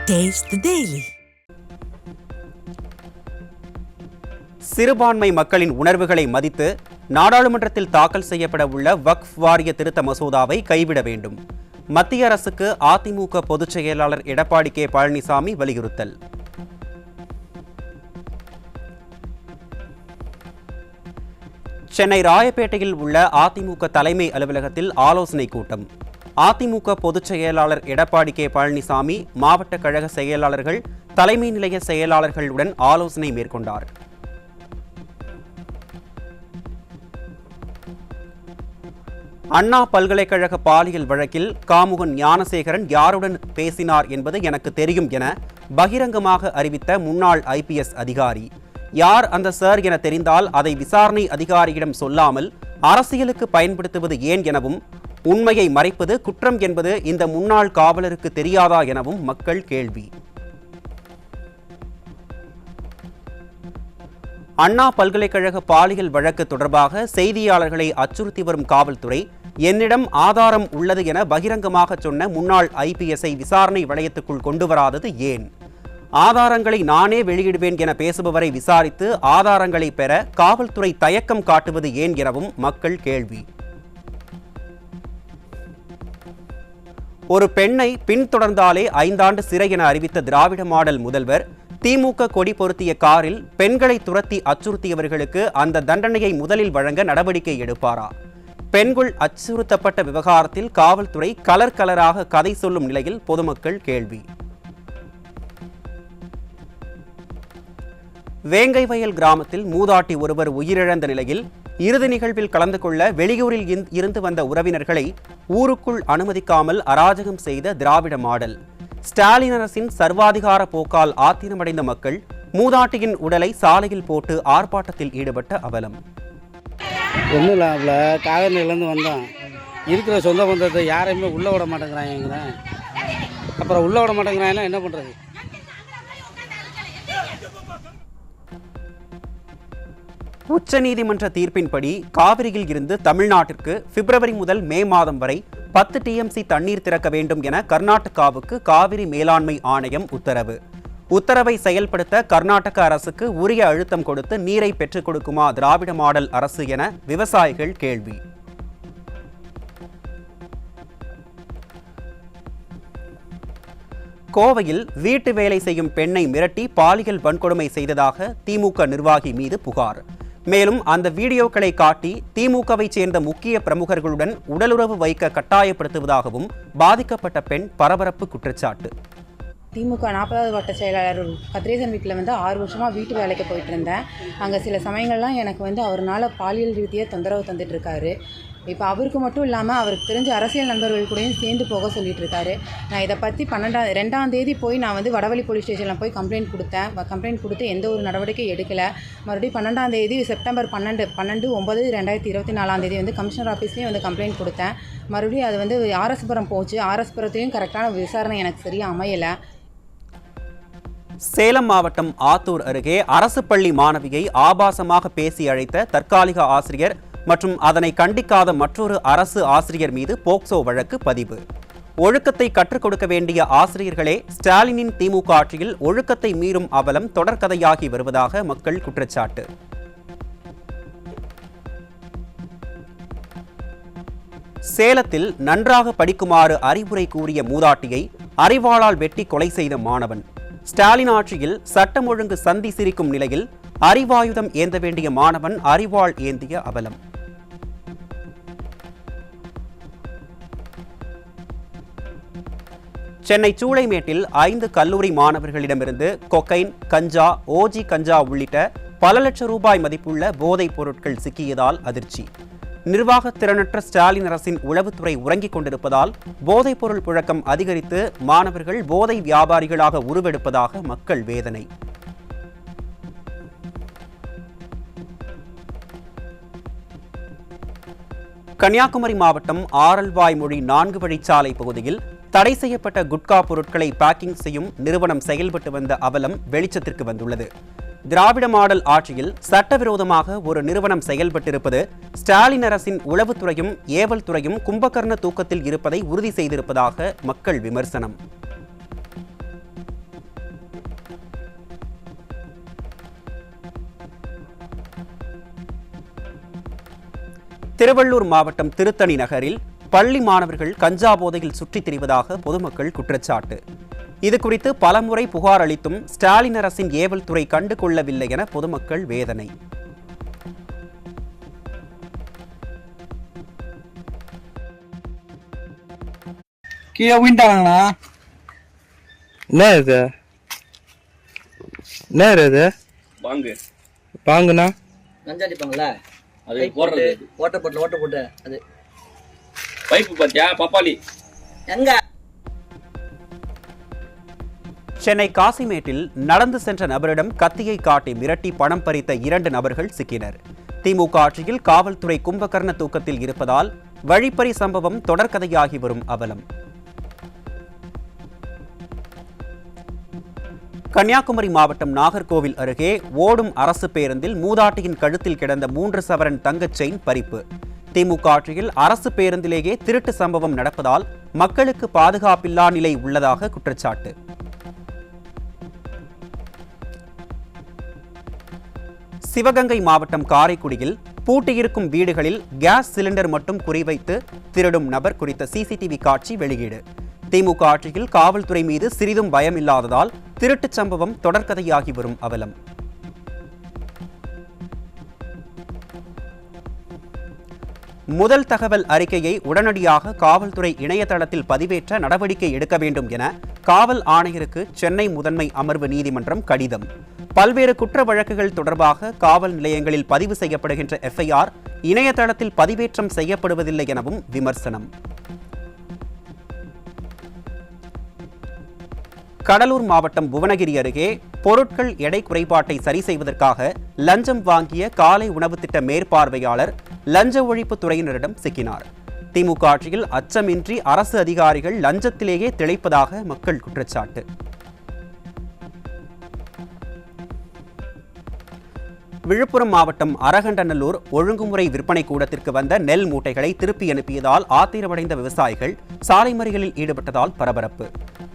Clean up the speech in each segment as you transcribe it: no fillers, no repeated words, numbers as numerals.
Taste the Daily. சிறுபான்மை மக்களின் உணர்வுகளை மதித்து நாடாளுமன்றத்தில் தாக்கல் செய்யப்பட உள்ள வக்ஃப் வாரிய திருத்த மசோதாவை கைவிட வேண்டும். மத்திய அரசுக்கு அதிமுக பொதுச் செயலாளர் எடப்பாடி கே பழனிசாமி வலியுறுத்தல். சென்னை ராயப்பேட்டையில் உள்ள அதிமுக தலைமை அலுவலகத்தில் ஆலோசனை கூட்டம். அதிமுக பொதுச் செயலாளர் எடப்பாடி கே பழனிசாமி மாவட்ட கழக செயலாளர்கள், தலைமை நிலைய செயலாளர்களுடன் ஆலோசனை மேற்கொண்டார். அண்ணா பல்கலைக்கழக பாலியல் வழக்கில் காமுகன் ஞானசேகரன் யாருடன் பேசினார் என்பது எனக்கு தெரியும் என பகிரங்கமாக அறிவித்த முன்னாள் IPS அதிகாரி. யார் அந்த சார் என தெரிந்தால் அதை விசாரணை அதிகாரியிடம் சொல்லாமல் அரசியலுக்கு பயன்படுத்துவது ஏன் எனவும், உண்மையை மறைப்பது குற்றம் என்பது இந்த முன்னாள் காவலருக்கு தெரியாதா எனவும் மக்கள் கேள்வி. அண்ணா பல்கலைக்கழக பாலியல் வழக்கு தொடர்பாக செய்தியாளர்களை அச்சுறுத்தி வரும் காவல்துறை என்னிடம் ஆதாரம் உள்ளது என பகிரங்கமாக சொன்ன முன்னாள் IPSஐ விசாரணை வளையத்துக்குள் கொண்டு வராதது ஏன்? ஆதாரங்களை நானே வெளியிடுவேன் என பேசுபவரை விசாரித்து ஆதாரங்களை பெற காவல்துறை தயக்கம் காட்டுவது ஏன் எனவும் மக்கள் கேள்வி. ஒரு பெண்ணை பின்தொடர்ந்தாலே 5 ஆண்டு சிறை என அறிவித்த திராவிட மாடல் முதல்வர், திமுக கொடி பொருத்திய காரில் பெண்களை துரத்தி அச்சுறுத்தியவர்களுக்கு அந்த தண்டனையை முதலில் வழங்க நடவடிக்கை எடுப்பாரா? பெண்கள் அச்சுறுத்தப்பட்ட விவகாரத்தில் காவல்துறை கலராக கதை சொல்லும் நிலையில் பொதுமக்கள் கேள்வி. வேங்கைவயல் கிராமத்தில் மூதாட்டி ஒருவர் உயிரிழந்த நிலையில் இறுதி நிகழ்வில் கலந்து கொள்ள வெளியூரில் இருந்து வந்த உறவினர்களை ஊருக்குள் அனுமதிக்காமல் அராஜகம் செய்த திராவிட மாடல். ஸ்டாலின் அரசின் சர்வாதிகார போக்கால் ஆத்திரமடைந்த மக்கள் மூதாட்டியின் உடலை சாலையில் போட்டு ஆர்ப்பாட்டத்தில் ஈடுபட்ட அவலம். ஒன்றும் இல்லை, காவேரியிலேருந்து வந்தோம். இருக்கிற சொந்த பந்தத்தை யாரையுமே உள்ளே விட மாட்டேங்கிறாங்க. அப்புறம் உள்ளே விட மாட்டேங்கிறாங்கன்னா என்ன பண்ணுறது? உச்சநீதிமன்ற தீர்ப்பின்படி காவிரியில் இருந்து தமிழ்நாட்டிற்கு பிப்ரவரி முதல் மே மாதம் வரை 10 TMC தண்ணீர் திறக்க வேண்டும் என கர்நாடகாவுக்கு காவிரி மேலாண்மை ஆணையம் உத்தரவு. உத்தரவை செயல்படுத்த கர்நாடக அரசுக்கு உரிய அழுத்தம் கொடுத்து நீரை பெற்றுக் கொடுக்குமா திராவிட மாடல் அரசு என விவசாயிகள் கேள்வி. கோவையில் வீட்டு வேலை செய்யும் பெண்ணை மிரட்டி பாலியல் வன்கொடுமை செய்ததாக திமுக நிர்வாகி மீது புகார். மேலும் அந்த வீடியோக்களை காட்டி திமுகவை சேர்ந்த முக்கிய பிரமுகர்களுடன் உடலுறவு வைக்க கட்டாயப்படுத்துவதாகவும் பாதிக்கப்பட்ட பெண் பரபரப்பு குற்றச்சாட்டு. திமுக 40வது வட்ட செயலாளர் கதிரேசன் வீட்டில் 6 வருஷமாக வீட்டு வேலைக்கு போயிட்டு இருந்தேன். அங்கே சில சமயங்கள்லாம் எனக்கு அவர்னால பாலியல் ரீதியாக தொந்தரவு தந்துட்டு இருக்காரு. இப்போ அவருக்கு மட்டும் இல்லாமல் அவருக்கு தெரிஞ்ச அரசியல் நண்பர்கள் கூடயும் சேர்ந்து போக சொல்லிட்டு இருக்காரு. நான் இதை பற்றி 2ஆம் தேதி போய் நான் வடவள்ளி போலீஸ் ஸ்டேஷனில் போய் கம்ப்ளைண்ட் கொடுத்தேன். கம்ப்ளைண்ட் கொடுத்து எந்த ஒரு நடவடிக்கை எடுக்கலை. மறுபடியும் 12ஆம் தேதி செப்டம்பர் 12/9/2024 கமிஷனர் ஆஃபீஸ்லேயும் கம்ப்ளைண்ட் கொடுத்தேன். மறுபடியும் அது RS-புரம் போச்சு. RS-புரத்தையும் கரெக்டான விசாரணை எனக்கு சரியாக அமையலை. சேலம் மாவட்டம் ஆத்தூர் அருகே அரசு பள்ளி மாணவியை ஆபாசமாக பேசி அழைத்த தற்காலிக ஆசிரியர் மற்றும் அதனை கண்டிக்காத மற்றொரு அரசு ஆசிரியர் மீது போக்சோ வழக்கு பதிவு. ஒழுக்கத்தை கற்றுக் கொடுக்க வேண்டிய ஆசிரியர்களே ஸ்டாலினின் திமுக ஆட்சியில் ஒழுக்கத்தை மீறும் அவலம் தொடர்கதையாகி வருவதாக மக்கள் குற்றச்சாட்டு. சேலத்தில் நன்றாக படிக்குமாறு அறிவுரை கூறிய மூதாட்டியை அரிவாளால் வெட்டி கொலை செய்த மாணவன். ஸ்டாலின் ஆட்சியில் சட்டம் ஒழுங்கு சந்தி சிரிக்கும் நிலையில் அரிவாயுதம் ஏந்த வேண்டிய மாணவன் அரிவாள் ஏந்திய அவலம். சென்னை சூளைமேட்டில் 5 கல்லூரி மாணவர்களிடமிருந்து கொக்கைன், கஞ்சா, ஓஜி கஞ்சா உள்ளிட்ட பல லட்சம் ரூபாய் மதிப்புள்ள போதைப் பொருட்கள் சிக்கியதால் அதிர்ச்சி. நிர்வாக திறனற்ற ஸ்டாலின் அரசின் உளவுத்துறை உறங்கிக் கொண்டிருப்பதால் போதைப் பொருள் புழக்கம் அதிகரித்து மாணவர்கள் போதை வியாபாரிகளாக உருவெடுப்பதாக மக்கள் வேதனை. கன்னியாகுமரி மாவட்டம் ஆரல்வாய்மொழி 4 வழிச்சாலை பகுதியில் தடை செய்யப்பட்ட குட்கா பொருட்களை பேக்கிங் செய்யும் நிறுவனம் செயல்பட்டு வந்த அவலம் வெளிச்சத்திற்கு வந்துள்ளது. திராவிட மாடல் ஆட்சியில் சட்டவிரோதமாக ஒரு நிறுவனம் செயல்பட்டிருப்பது ஸ்டாலின் அரசின் உளவுத்துறையும் ஏவல் துறையும் கும்பகர்ண தூக்கத்தில் இருப்பதை உறுதி செய்திருப்பதாக மக்கள் விமர்சனம். திருவள்ளூர் மாவட்டம் திருத்தணி நகரில் பள்ளி மாணவர்கள் கஞ்சா போதையில் சுற்றித் திரிவதாக பொதுமக்கள் குற்றச்சாட்டு. இதுகுறித்து பலமுறை புகார் அளித்தும் ஸ்டாலின் அரசின் ஏவல் துறை கண்டு கொள்ளவில்லை என பொதுமக்கள் வேதனை. கீழே விண்டாங்கண்ணா. என்ன இது? என்ன இது? பாங்கு பாங்குண்ணா நஞ்சாடிப்பாங்களா அது போடுறது. ஓட்ட போட்டு அது பைப்பு பாத்தியா பப்பாளி. எங்க சென்னை காசிமேட்டில் நடந்து சென்ற நபரிடம் கத்தியை காட்டி மிரட்டி பணம் பறித்த 2 நபர்கள் சிக்கினர். திமுக ஆட்சியில் காவல்துறை கும்பகர்ண தூக்கத்தில் இருப்பதால் வழிப்பறி சம்பவம் தொடர்கதையாகி வரும் அவலம். கன்னியாகுமரி மாவட்டம் நாகர்கோவில் அருகே ஓடும் அரசு பேருந்தில் மூதாட்டியின் கழுத்தில் கிடந்த 3 சவரன் தங்கச் செயின் பறிப்பு. திமுக ஆட்சியில் அரசு பேருந்திலேயே திருட்டு சம்பவம் நடப்பதால் மக்களுக்கு பாதுகாப்பில்லா நிலை உள்ளதாக குற்றச்சாட்டு. சிவகங்கை மாவட்டம் காரைக்குடியில் பூட்டியிருக்கும் வீடுகளில் கேஸ் சிலிண்டர் மட்டும் குறிவைத்து திருடும் நபர் குறித்த சிசிடிவி காட்சி வெளியீடு. திமுக ஆட்சியில் காவல்துறை மீது சிறிதும் பயம் இல்லாததால் திருட்டுச் சம்பவம் தொடர்கதையாகி வரும் அவலம். முதல் தகவல் அறிக்கையை உடனடியாக காவல்துறை இணையதளத்தில் பதிவேற்ற நடவடிக்கை எடுக்க வேண்டும் என காவல் ஆணையருக்கு சென்னை முதன்மை அமர்வு நீதிமன்றம் கடிதம். பல்வேறு குற்ற வழக்குகள் தொடர்பாக காவல் நிலையங்களில் பதிவு செய்யப்படுகின்ற எஃப்ஐஆர் இணையதளத்தில் பதிவேற்றம் செய்யப்படுவதில்லை எனவும் விமர்சனம். கடலூர் மாவட்டம் புவனகிரி அருகே பொருட்கள் எடை குறைபாட்டை சரி செய்வதற்காக லஞ்சம் வாங்கிய காலை உணவு திட்ட மேற்பார்வையாளர் லஞ்ச ஒழிப்பு துறையினரிடம் சிக்கினார். திமுக ஆட்சியில் அச்சமின்றி அரசு அதிகாரிகள் லஞ்சத்திலேயே திளைப்பதாக மக்கள் குற்றச்சாட்டு. விழுப்புரம் மாவட்டம் அரகண்டநல்லூர் ஒழுங்குமுறை விற்பனை கூடத்திற்கு வந்த நெல் மூட்டைகளை திருப்பி அனுப்பியதால் ஆத்திரமடைந்த விவசாயிகள் சாலை மறியலில் ஈடுபட்டதால் பரபரப்பு.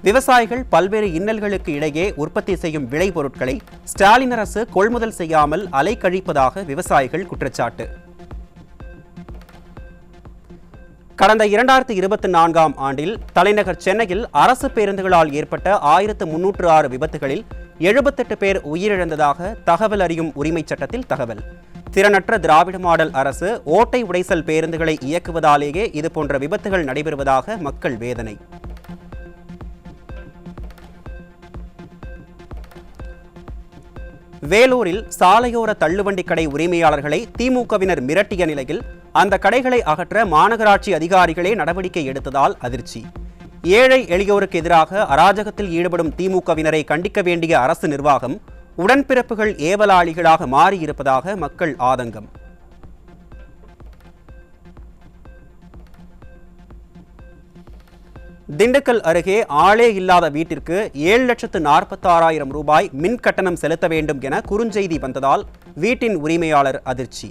விவசாயிகள் பல்வேறு இன்னல்களுக்கு இடையே உற்பத்தி செய்யும் விளைபொருட்களை ஸ்டாலின் அரசு கொள்முதல் செய்யாமல் அலைக்கழிப்பதாக விவசாயிகள் குற்றச்சாட்டு. கடந்த 2024ஆம் ஆண்டில் தலைநகர் சென்னையில் அரசு பேருந்துகளால் ஏற்பட்ட 1306 விபத்துகளில் 78 பேர் உயிரிழந்ததாக தகவல் அறியும் உரிமைச் சட்டத்தில் தகவல். திறனற்ற திராவிட மாடல் அரசு ஓட்டை உடைசல் பேருந்துகளை இயக்குவதாலேயே இதுபோன்ற விபத்துகள் நடைபெறுவதாக மக்கள் வேதனை. வேலூரில் சாலையோர தள்ளுவண்டி கடை உரிமையாளர்களை திமுகவினர் மிரட்டிய நிலையில் அந்த கடைகளை அகற்ற மாநகராட்சி அதிகாரிகளே நடவடிக்கை எடுத்ததால் அதிர்ச்சி. ஏழை எளியோருக்கு எதிராக அராஜகத்தில் ஈடுபடும் திமுகவினரை கண்டிக்க வேண்டிய அரசு நிர்வாகம் உடன்பிறப்புகள் ஏவலாளிகளாக மாறியிருப்பதாக மக்கள் ஆதங்கம். திண்டுக்கல் அருகே ஆளே இல்லாத வீட்டிற்கு 7,46,000 ரூபாய் மின் கட்டணம் செலுத்த வேண்டும் என குறுஞ்செய்தி வந்ததால் வீட்டின் உரிமையாளர் அதிர்ச்சி.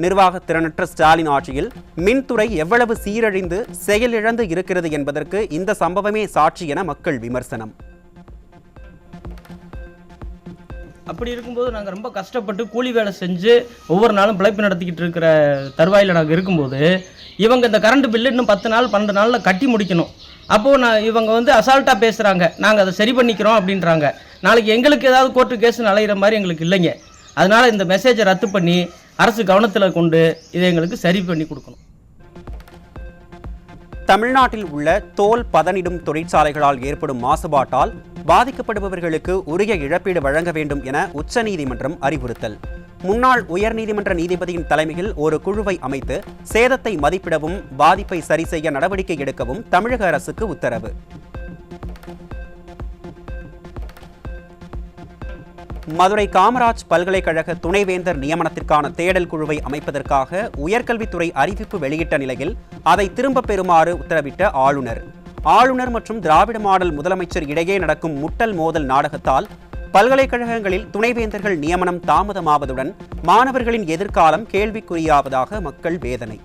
நிர்வாக திறனற்ற ஸ்டாலின் ஆட்சியில் மின்துறை எவ்வளவு சீரழிந்து செயலிழந்து இருக்கிறது என்பதற்கு இந்த சம்பவமே சாட்சி என மக்கள் விமர்சனம். அப்படி இருக்கும்போது நாங்கள் ரொம்ப கஷ்டப்பட்டு கூலி வேலை செஞ்சு ஒவ்வொரு நாளும் பிழைப்பு நடத்திக்கிட்டு இருக்கிற தருவாயில் நாங்கள் இருக்கும்போது இவங்க இந்த கரண்ட் பில்லு இன்னும் 10 நாள் 12 நாளில் கட்டி முடிக்கணும். அப்போது இவங்க அசால்ட்டாக பேசுகிறாங்க, நாங்கள் அதை சரி பண்ணிக்கிறோம் அப்படின்றாங்க. நாளைக்கு எங்களுக்கு ஏதாவது கோர்ட்டு கேஸுன்னு அலையிற மாதிரி எங்களுக்கு இல்லைங்க. அதனால் இந்த மெசேஜை ரத்து பண்ணி அரசு கவனத்தில் கொண்டு இதை எங்களுக்கு சரி பண்ணி கொடுக்கணும். தமிழ்நாட்டில் உள்ள தோல் பதனிடும் தொழிற்சாலைகளால் ஏற்படும் மாசுபாட்டால் பாதிக்கப்படுபவர்களுக்கு உரிய இழப்பீடு வழங்க வேண்டும் என உச்சநீதிமன்றம் அறிவுறுத்தல். முன்னாள் உயர்நீதிமன்ற நீதிபதியின் தலைமையில் ஒரு குழுவை அமைத்து சேதத்தை மதிப்பிடவும் பாதிப்பை சரி செய்ய நடவடிக்கை எடுக்கவும் தமிழக அரசுக்கு உத்தரவு. மதுரை காமராஜ் பல்கலைக்கழக துணைவேந்தர் நியமனத்திற்கான தேடல் குழுவை அமைப்பதற்காக உயர்கல்வித்துறை அறிவிப்பு வெளியிட்ட நிலையில் அதை திரும்பப் பெறுமாறு உத்தரவிட்ட ஆளுநர் மற்றும் திராவிட மாடல் முதலமைச்சர் இடையே நடக்கும் முட்டல் மோதல் நாடகத்தால் பல்கலைக்கழகங்களில் துணைவேந்தர்கள் நியமனம் தாமதமாவதுடன் மாணவர்களின் எதிர்காலம் கேள்விக்குறியாவதாக மக்கள் வேதனை.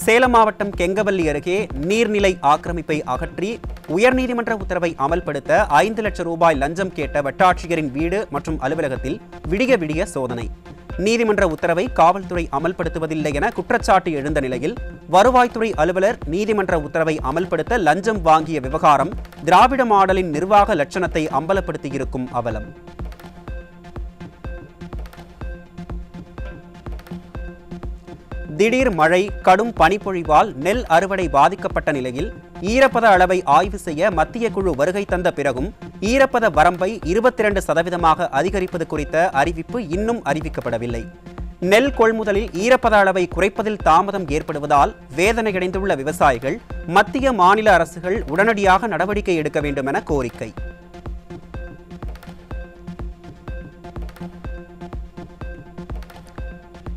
சேலம் மாவட்டம் கெங்கவல்லி அருகே நீர்நிலை ஆக்கிரமிப்பை அகற்றி உயர்நீதிமன்ற உத்தரவை அமல்படுத்த 5 லட்சம் ரூபாய் லஞ்சம் கேட்ட வட்டாட்சியரின் வீடு மற்றும் அலுவலகத்தில் விடிய விடிய சோதனை. நீதிமன்ற உத்தரவை காவல்துறை அமல்படுத்துவதில்லை என குற்றச்சாட்டு எழுந்த நிலையில் வருவாய்த்துறை அலுவலர் நீதிமன்ற உத்தரவை அமல்படுத்த லஞ்சம் வாங்கிய விவகாரம் திராவிட மாடலின் நிர்வாக லட்சணத்தை அம்பலப்படுத்தியிருக்கும் அவலம். திடீர் மழை, கடும் பனிப்பொழிவால் நெல் அறுவடை பாதிக்கப்பட்ட நிலையில் ஈரப்பத அளவை ஆய்வு செய்ய மத்திய குழு வருகை தந்த பிறகும் ஈரப்பத வரம்பை 22% அதிகரிப்பது குறித்த அறிவிப்பு இன்னும் அறிவிக்கப்படவில்லை. நெல் கொள்முதலில் ஈரப்பத அளவை குறைப்பதில் தாமதம் ஏற்படுவதால் வேதனையடைந்துள்ள விவசாயிகள் மத்திய மாநில அரசுகள் உடனடியாக நடவடிக்கை எடுக்க வேண்டும் என கோரிக்கை.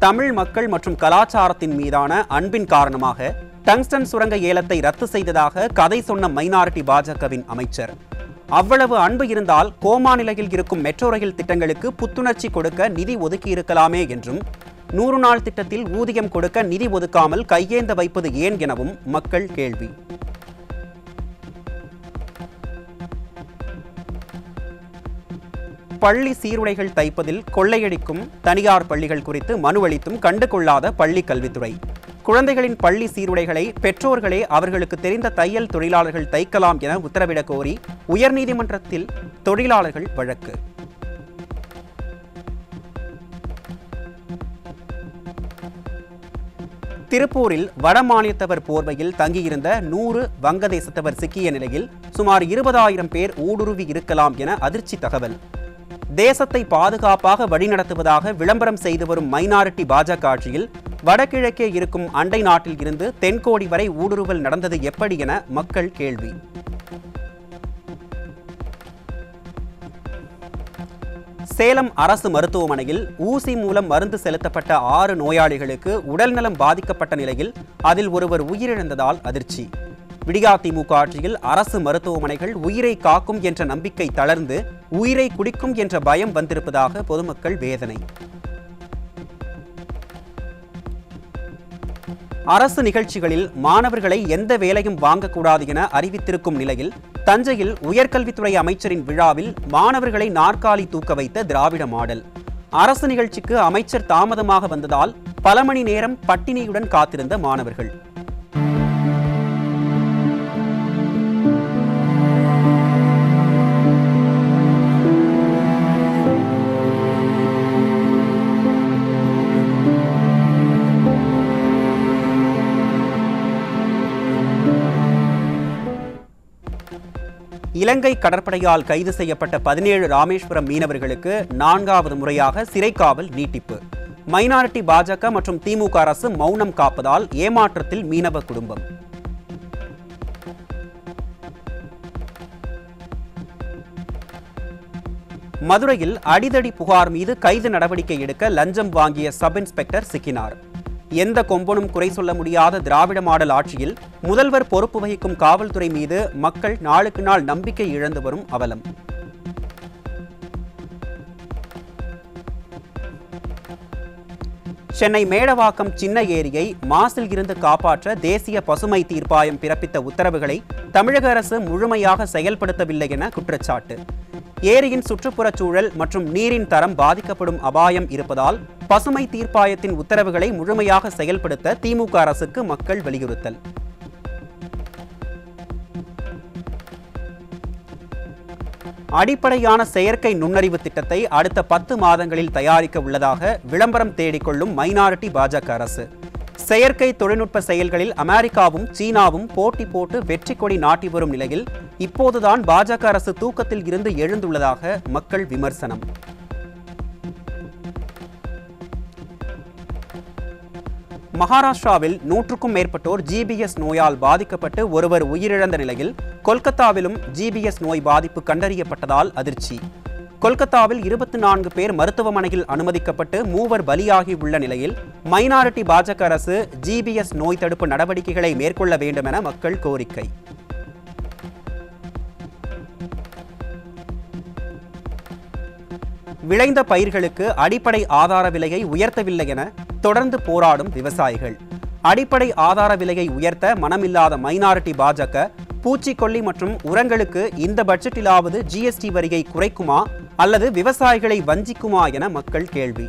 தமிழ் மக்கள் மற்றும் கலாச்சாரத்தின் மீதான அன்பின் காரணமாக டங்ஸ்டன் சுரங்க ஏலத்தை ரத்து செய்ததாக கதை சொன்ன மைனாரிட்டி பாஜகவின் அமைச்சர். அவ்வளவு அன்பு இருந்தால் கோமா நிலையில் இருக்கும் மெட்ரோ ரயில் திட்டங்களுக்கு புத்துணர்ச்சி கொடுக்க நிதி ஒதுக்கியிருக்கலாமே என்றும் 100 நாள் திட்டத்தில் ஊதியம் கொடுக்க நிதி ஒதுக்காமல் கையேந்த வைப்பது ஏன் எனவும் மக்கள் கேள்வி. பள்ளி சீருடைகள் தைப்பதில் கொள்ளையடிக்கும் தனியார் பள்ளிகள் குறித்து மனு அளித்தும் கண்டு கொள்ளாத பள்ளி கல்வித்துறை. குழந்தைகளின் பள்ளி சீருடைகளை பெற்றோர்களே அவர்களுக்கு தெரிந்த தையல் தொழிலாளர்கள் தைக்கலாம் என உத்தரவிடக் கோரி உயர்நீதிமன்றத்தில் தொழிலாளர்கள் வழக்கு. திருப்பூரில் வடமாநிலத்தவர் போர்வையில் தங்கியிருந்த 100 வங்கதேசத்தவர் சிக்கிய நிலையில் சுமார் 20,000 பேர் ஊடுருவி இருக்கலாம் என அதிர்ச்சி தகவல். தேசத்தை பாதுகாப்பாக வழிநடத்துவதாக விளம்பரம் செய்து வரும் மைனாரிட்டி பாஜக ஆட்சியில் வடகிழக்கே இருக்கும் அண்டை நாட்டில் இருந்து தென்கோடி வரை ஊடுருவல் நடந்தது எப்படி என மக்கள் கேள்வி. சேலம் அரசு மருத்துவமனையில் ஊசி மூலம் மருந்து செலுத்தப்பட்ட 6 நோயாளிகளுக்கு உடல்நலம் பாதிக்கப்பட்ட நிலையில் அதில் ஒருவர் உயிரிழந்ததால் அதிர்ச்சி. விடியாதிமுக ஆட்சியில் அரசு மருத்துவமனைகள் உயிரை காக்கும் என்ற நம்பிக்கை தளர்ந்து உயிரை குடிக்கும் என்ற பயம் வந்திருப்பதாக பொதுமக்கள் வேதனை. அரசு நிகழ்ச்சிகளில் மாணவர்களை எந்த வேலையும் வாங்கக்கூடாது என அறிவித்திருக்கும் நிலையில் தஞ்சையில் உயர்கல்வித்துறை அமைச்சரின் விழாவில் மாணவர்களை நாற்காலி தூக்க வைத்த திராவிட மாடல். அரசு நிகழ்ச்சிக்கு அமைச்சர் தாமதமாக வந்ததால் பல மணி நேரம் பட்டினியுடன் காத்திருந்த மாணவர்கள். இலங்கை கடற்படையால் கைது செய்யப்பட்ட 17 ராமேஸ்வரம் மீனவர்களுக்கு 4வது முறையாக சிறைக்காவல் நீட்டிப்பு. மைனாரிட்டி பாஜக மற்றும் திமுக அரசு மௌனம் காப்பதால் ஏமாற்றத்தில் மீனவ குடும்பம். மதுரையில் அடிதடி புகார் மீது கைது நடவடிக்கை எடுக்க லஞ்சம் வாங்கிய சப் இன்ஸ்பெக்டர் சிக்கினார். எந்த கொம்பனும் குறை சொல்ல முடியாத திராவிட மாடல் ஆட்சியில் முதல்வர் பொறுப்பு வகிக்கும் காவல்துறை மீது மக்கள் நாளுக்கு நாள் நம்பிக்கை இழந்து வரும் அவலம். சென்னை மேடவாக்கம் சின்ன ஏரியை மாசில் இருந்து காப்பாற்ற தேசிய பசுமை தீர்ப்பாயம் பிறப்பித்த உத்தரவுகளை தமிழக அரசு முழுமையாக செயல்படுத்தவில்லை என குற்றச்சாட்டு. ஏரியின் சுற்றுப்புறச் சூழல் மற்றும் நீரின் தரம் பாதிக்கப்படும் அபாயம் இருப்பதால் பசுமை தீர்ப்பாயத்தின் உத்தரவுகளை முழுமையாக செயல்படுத்த திமுக அரசுக்கு மக்கள் வலியுறுத்தல். அடிப்படையான செயற்கை நுண்ணறிவு திட்டத்தை அடுத்த 10 மாதங்களில் தயாரிக்க உள்ளதாக விளம்பரம் தேடிக்கொள்ளும் மைனாரிட்டி பாஜக அரசு. செயற்கை தொழில்நுட்ப செயல்களில் அமெரிக்காவும் சீனாவும் போட்டி போட்டு வெற்றி கொடி நாட்டி வரும் நிலையில் இப்போதுதான் பாஜக அரசு தூக்கத்தில் இருந்து எழுந்துள்ளதாக மக்கள் விமர்சனம். மகாராஷ்டிராவில் 100க்கும் மேற்பட்டோர் ஜிபிஎஸ் நோயால் பாதிக்கப்பட்டு ஒருவர் உயிரிழந்த நிலையில் கொல்கத்தாவிலும் ஜிபிஎஸ் நோய் பாதிப்பு கண்டறியப்பட்டதால் அதிர்ச்சி. கொல்கத்தாவில் 24 பேர் மருத்துவமனையில் அனுமதிக்கப்பட்டு 3 பலியாகி உள்ள நிலையில் மைனாரிட்டி பாஜக அரசு ஜிபிஎஸ் நோய் தடுப்பு நடவடிக்கைகளை மேற்கொள்ள வேண்டும் என மக்கள் கோரிக்கை. விளைந்த பயிர்களுக்கு அடிப்படை ஆதார விலையை உயர்த்தவில்லை என தொடர்ந்து போராடும் விவசாயிகள். அடிப்படை ஆதார விலையை உயர்த்த மனமில்லாத மைனாரிட்டி பாஜக பூச்சிக்கொல்லி மற்றும் உரங்களுக்கு இந்த பட்ஜெட்டிலாவது ஜிஎஸ்டி வரியை குறைக்குமா அல்லது விவசாயிகளை வஞ்சிக்குமா என மக்கள் கேள்வி.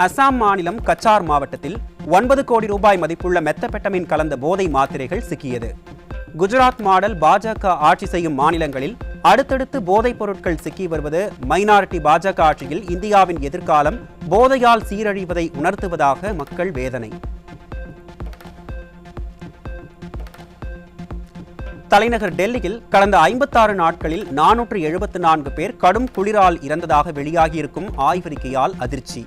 அசாம் மாநிலம் கச்சார் மாவட்டத்தில் 9 கோடி ரூபாய் மதிப்புள்ள மெத்தபெட்டமின் கலந்த போதை மாத்திரைகள் சிக்கியது. குஜராத் மாடல் பாஜக ஆட்சி செய்யும் மாநிலங்களில் அடுத்தடுத்து போதைப் பொருட்கள் சிக்கி வருவது மைனாரிட்டி பாஜக ஆட்சியில் இந்தியாவின் எதிர்காலம் போதையால் சீரழிவதை உணர்த்துவதாக மக்கள் வேதனை. தலைநகர் டெல்லியில் கடந்த 56 நாட்களில் 474 பேர் கடும் குளிரால் இறந்ததாக வெளியாகியிருக்கும் ஆய்வறிக்கையால் அதிர்ச்சி.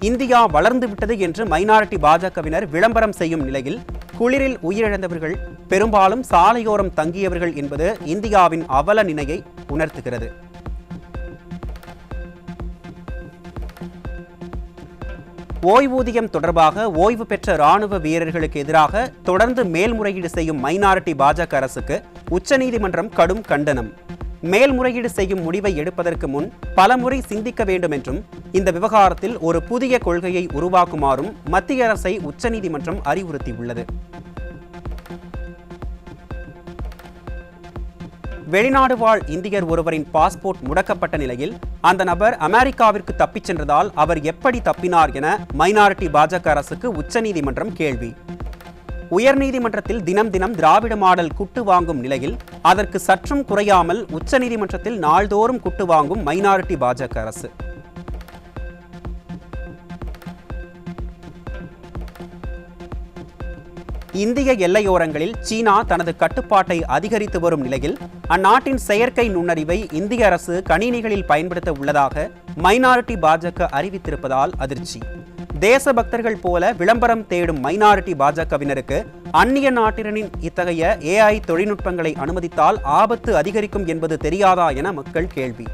இந்தியா வளர்ந்துவிட்டது என்று மைனாரிட்டி பாஜகவினர் விளம்பரம் செய்யும் நிலையில் குளிரில் உயிரிழந்தவர்கள் பெரும்பாலும் சாலையோரம் தங்கியவர்கள் என்பது இந்தியாவின் அவல நிலையை உணர்த்துகிறது. ஓய்வூதியம் தொடர்பாக ஓய்வு பெற்ற ராணுவ வீரர்களுக்கு எதிராக தொடர்ந்து மேல்முறையீடு செய்யும் மைனாரிட்டி பாஜக அரசுக்கு உச்சநீதிமன்றம் கடும் கண்டனம். மேல்முறையீடு செய்யும் முடிவை எடுப்பதற்கு முன் பலமுறை சிந்திக்க வேண்டும் என்றும் இந்த விவகாரத்தில் ஒரு புதிய கொள்கையை உருவாக்குமாறும் மத்திய அரசை உச்சநீதிமன்றம் அறிவுறுத்தியுள்ளது. வெளிநாடு வாழ் இந்தியர் ஒருவரின் பாஸ்போர்ட் முடக்கப்பட்ட நிலையில் அந்த நபர் அமெரிக்காவிற்கு தப்பிச் சென்றதால் அவர் எப்படி தப்பினார் என மைனாரிட்டி பாஜக அரசுக்கு உச்சநீதிமன்றம் கேள்வி. உயர்நீதிமன்றத்தில் தினம் தினம் திராவிட மாடல் குட்டு வாங்கும் நிலையில் அதற்கு சற்றும் குறையாமல் உச்சநீதிமன்றத்தில் நாள்தோறும் குட்டு வாங்கும் மைனாரிட்டி பாஜக அரசு. இந்திய எல்லையோரங்களில் சீனா தனது கட்டுப்பாட்டை அதிகரித்து வரும் நிலையில் அந்நாட்டின் செயற்கை நுண்ணறிவை இந்திய அரசு கணினிகளில் பயன்படுத்த உள்ளதாக மைனாரிட்டி பாஜக அறிவித்திருப்பதால் அதிர்ச்சி. தேசபக்தர்கள் போல விளம்பரம் தேடும் மைனாரிட்டி பாஜகவினருக்கு அந்நிய நாட்டினரின் இத்தகைய AI தொழில்நுட்பங்களை அனுமதித்தால் ஆபத்து அதிகரிக்கும் என்பது தெரியாதா என மக்கள் கேள்வி.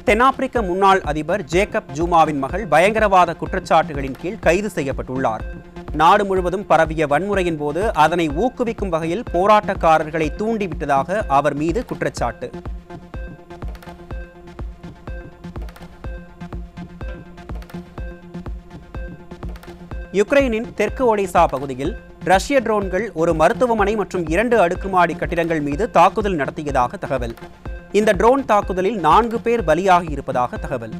தென்னாப்பிரிக்க முன்னாள் அதிபர் ஜேக்கப் ஜூமாவின் மகள் பயங்கரவாத குற்றச்சாட்டுகளின் கீழ் கைது செய்யப்பட்டுள்ளார். நாடு முழுவதும் பரவிய வன்முறையின் போது அதனை ஊக்குவிக்கும் வகையில் போராட்டக்காரர்களை தூண்டிவிட்டதாக அவர் மீது குற்றச்சாட்டு. யுக்ரைனின் தெற்கு ஒடிசா பகுதியில் ரஷ்ய ட்ரோன்கள் ஒரு மருத்துவமனை மற்றும் 2 அடுக்குமாடி கட்டிடங்கள் மீது தாக்குதல் நடத்தியதாக தகவல். இந்த ட்ரோன் தாக்குதலில் 4 பேர் பலியாகி இருப்பதாக தகவல்.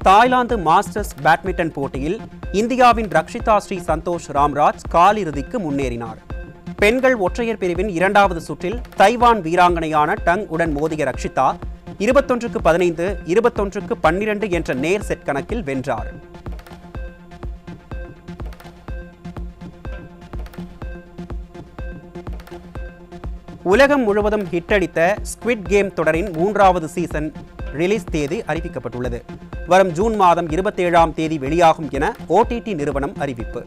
தாய்லாந்து மாஸ்டர்ஸ் பேட்மிண்டன் போட்டியில் இந்தியாவின் ரக்ஷிதா ஸ்ரீ சந்தோஷ் ராம்ராஜ் காலிறுதிக்கு முன்னேறினார். பெண்கள் ஒற்றையர் பிரிவின் 2வது சுற்றில் தைவான் வீராங்கனையான டங் உடன் மோதிய ரக்ஷிதா 21-15, 21-12 என்ற நேர் செட் கணக்கில் வென்றார். உலகம் முழுவதும் ஹிட் அடித்த ஸ்குவிட் கேம் தொடரின் 3வது சீசன் ரிலீஸ் தேதி அறிவிக்கப்பட்டுள்ளது. வரும் ஜூன் மாதம் 27ஆம் தேதி வெளியாகும் என OTT நிறுவனம் அறிவிப்பு.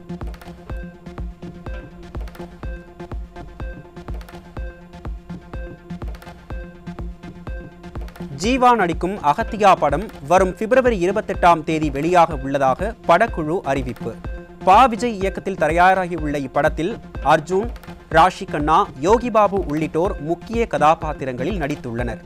ஜீவா நடிக்கும் அகத்தியா படம் வரும் பிப்ரவரி 28ஆம் தேதி வெளியாக உள்ளதாக படக்குழு அறிவிப்பு. விஜய் இயக்கத்தில் தயாராகியுள்ள இப்படத்தில் அர்ஜுன், ராஷி கண்ணா, யோகி பாபு உள்ளிட்டோர் முக்கிய கதாபாத்திரங்களில் நடித்துள்ளனர்.